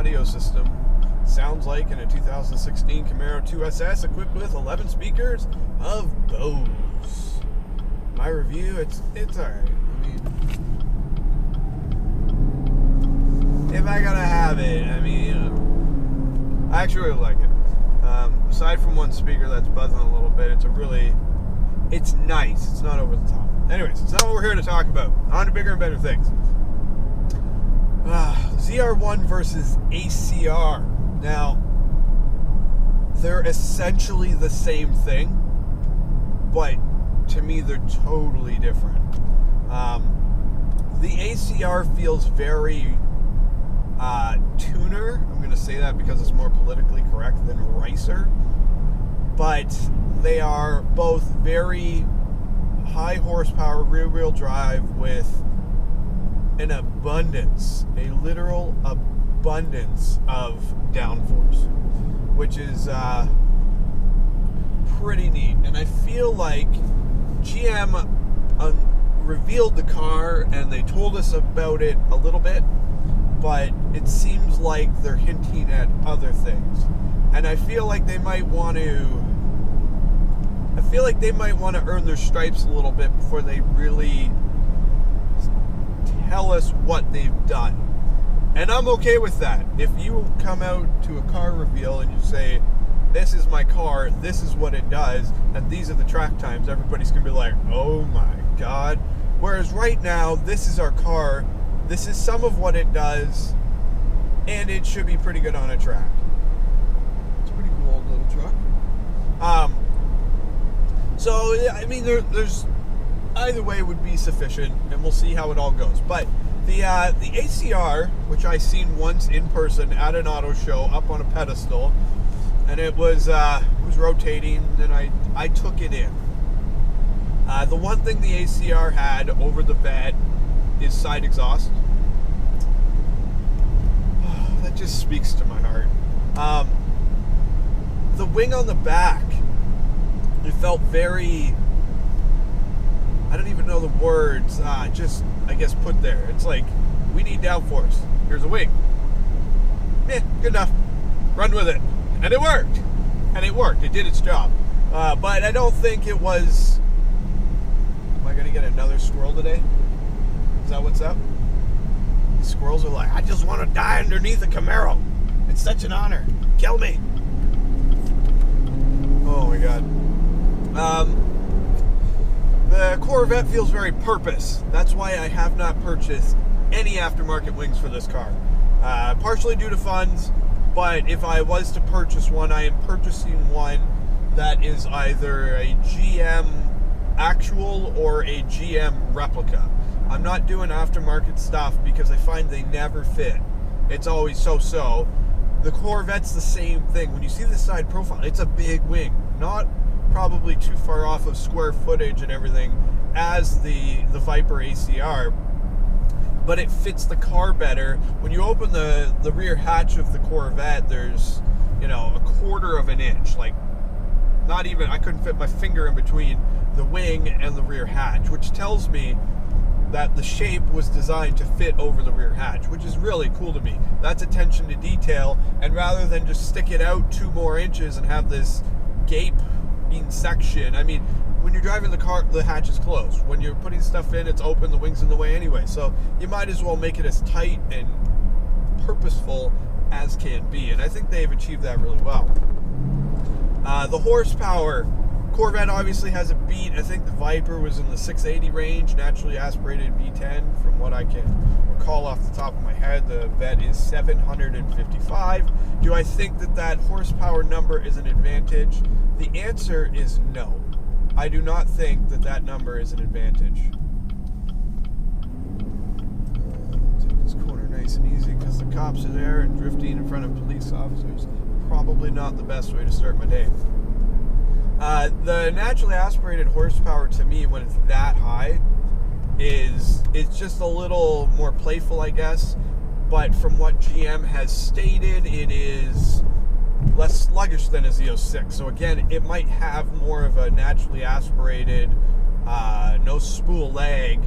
audio system sounds like in a 2016 Camaro 2SS equipped with 11 speakers of Bose. My review, it's alright. I mean, if I gotta have it, I mean, you know, I actually really like it. Aside from one speaker that's buzzing a little bit, it's nice. It's not over the top. Anyways, it's not what we're here to talk about. On to bigger and better things. ZR1 versus ACR. Now, they're essentially the same thing, but to me, they're totally different. The ACR feels very tuner. I'm going to say that because it's more politically correct than ricer. But they are both very high horsepower rear-wheel drive with an abundance, a literal abundance of downforce, which is pretty neat. And I feel like GM revealed the car and they told us about it a little bit, but it seems like they're hinting at other things. And I feel like they might want to earn their stripes a little bit before they really tell us what they've done. And I'm okay with that. If you come out to a car reveal and you say, this is my car, this is what it does, and these are the track times, everybody's going to be like, oh my God. Whereas right now, this is our car, this is some of what it does, and it should be pretty good on a track. It's a pretty cool little truck. So, I mean, there's either way would be sufficient, and we'll see how it all goes. But the ACR, which I seen once in person at an auto show up on a pedestal, and it was rotating, and I took it in. The one thing the ACR had over the bed is side exhaust. That just speaks to my heart. The wing on the back, it felt very, I don't even know the words, just, I guess, put there. It's like, we need downforce. Here's a wing. Good enough. Run with it. And it worked. It did its job. But I don't think it was, am I going to get another squirrel today? Is that what's up? These squirrels are like, I just want to die underneath a Camaro. It's such an honor. Kill me. Oh my God. The Corvette feels very purpose. That's why I have not purchased any aftermarket wings for this car. Partially due to funds, but if I was to purchase one, I am purchasing one that is either a GM actual or a GM replica. I'm not doing aftermarket stuff because I find they never fit. It's always so-so. The Corvette's the same thing. When you see the side profile, it's a big wing. Not probably too far off of square footage and everything as the Viper ACR, but it fits the car better. When you open the rear hatch of the Corvette, there's, you know, a quarter of an inch, like not even, I couldn't fit my finger in between the wing and the rear hatch, which tells me that the shape was designed to fit over the rear hatch, which is really cool to me. That's attention to detail, and rather than just stick it out 2 more inches and have this gaping section, I mean, when you're driving the car, the hatch is closed. When you're putting stuff in, it's open, the wing's in the way anyway. So you might as well make it as tight and purposeful as can be. And I think they've achieved that really well. The horsepower, Corvette obviously has a beat. I think the Viper was in the 680 range, naturally aspirated V10. From what I can recall off the top of my head, the Vet is 755. Do I think that horsepower number is an advantage? The answer is no. I do not think that number is an advantage. Take this corner nice and easy because the cops are there, and drifting in front of police officers, probably not the best way to start my day. The naturally aspirated horsepower to me, when it's that high, it's just a little more playful, I guess. But from what GM has stated, it is less sluggish than a Z06. So again, it might have more of a naturally aspirated, no spool lag,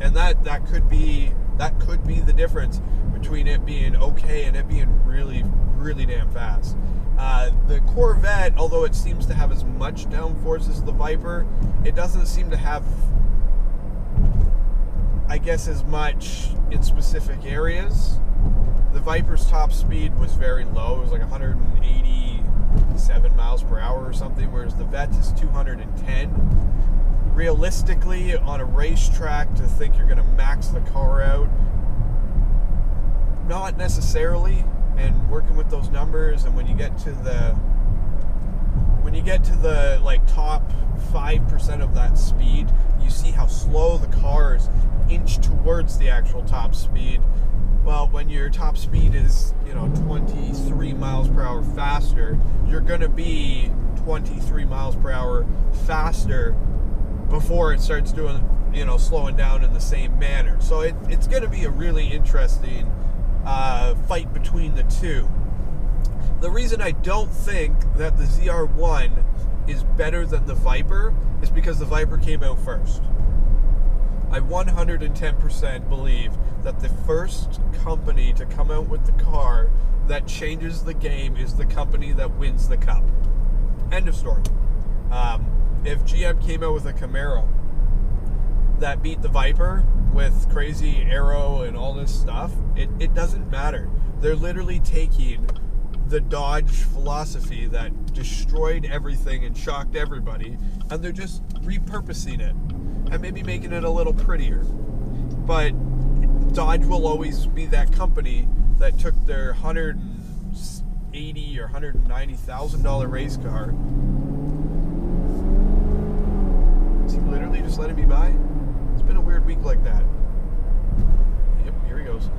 and that could be That could be the difference between it being okay and it being really, really damn fast. The Corvette, although it seems to have as much downforce as the Viper, it doesn't seem to have, I guess, as much in specific areas. The Viper's top speed was very low. It was like 187 miles per hour or something, whereas the Vette is 210. Realistically, on a racetrack, to think you're going to max the car out, not necessarily. And working with those numbers, and when you get to the like top 5% of that speed, you see how slow the cars inch towards the actual top speed. Well, when your top speed is, 23 miles per hour faster, you're going to be 23 miles per hour faster before it starts doing, slowing down in the same manner. So it's going to be a really interesting fight between the two. The reason I don't think that the ZR1 is better than the Viper is because the Viper came out first. I 110% believe that the first company to come out with the car that changes the game is the company that wins the cup. End of story. If GM came out with a Camaro that beat the Viper with crazy aero and all this stuff, it doesn't matter. They're literally taking the Dodge philosophy that destroyed everything and shocked everybody, and they're just repurposing it and maybe making it a little prettier. But Dodge will always be that company that took their $180,000 or $190,000 race car. Is he literally just letting me by? It's been a weird week like that. Yep, here he goes.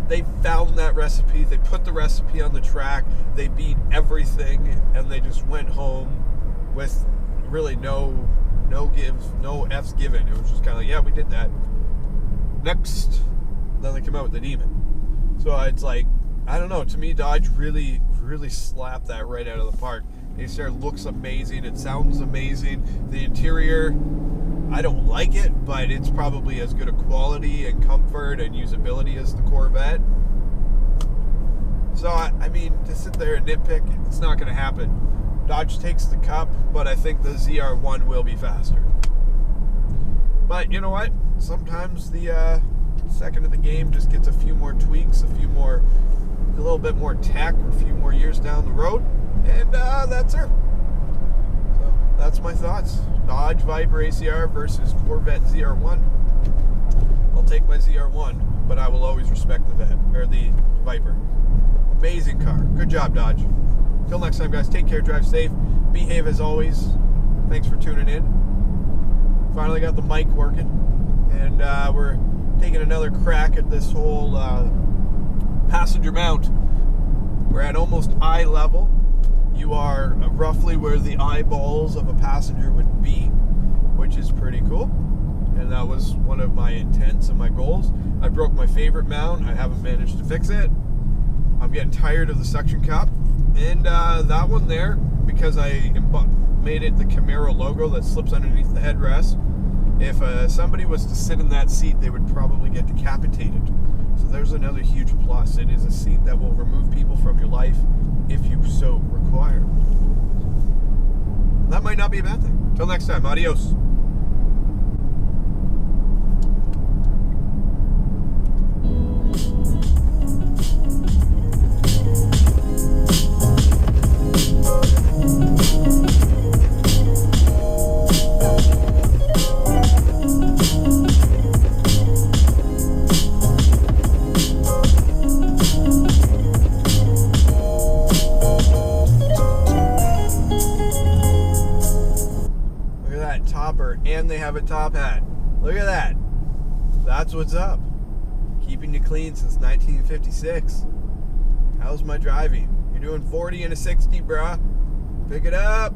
They found that recipe. They put the recipe on the track. They beat everything, and they just went home with really no F's given. It was just kind of like, yeah, we did that. Next, then they come out with the Demon. So it's like, I don't know. To me, Dodge really slapped that right out of the park. The ACR looks amazing. It sounds amazing. The interior, I don't like it, but it's probably as good a quality and comfort and usability as the Corvette. So, I mean, to sit there and nitpick, it's not going to happen. Dodge takes the cup, but I think the ZR1 will be faster. But you know what? Sometimes the second of the game just gets a few more tweaks, a little bit more tech, a few more years down the road, and that's her. So that's my thoughts. Dodge Viper ACR versus Corvette ZR1. I'll take my ZR1, but I will always respect the Viper. Amazing car. Good job, Dodge. Till next time, guys, take care, drive safe, behave as always. Thanks for tuning in. Finally got the mic working, and we're taking another crack at this whole passenger mount. We're at almost eye level. You are roughly where the eyeballs of a passenger would be, which is pretty cool. And that was one of my intents and my goals. I broke my favorite mount. I haven't managed to fix it. I'm getting tired of the suction cup. And that one there, because I made it the Camaro logo that slips underneath the headrest, if somebody was to sit in that seat, they would probably get decapitated. So there's another huge plus. It is a seat that will remove people from your life if you so require. That might not be a bad thing. Till next time, adios. And they have a top hat. Look at that. That's what's up. Keeping you clean since 1956. How's my driving? You're doing 40 and a 60, bruh. Pick it up.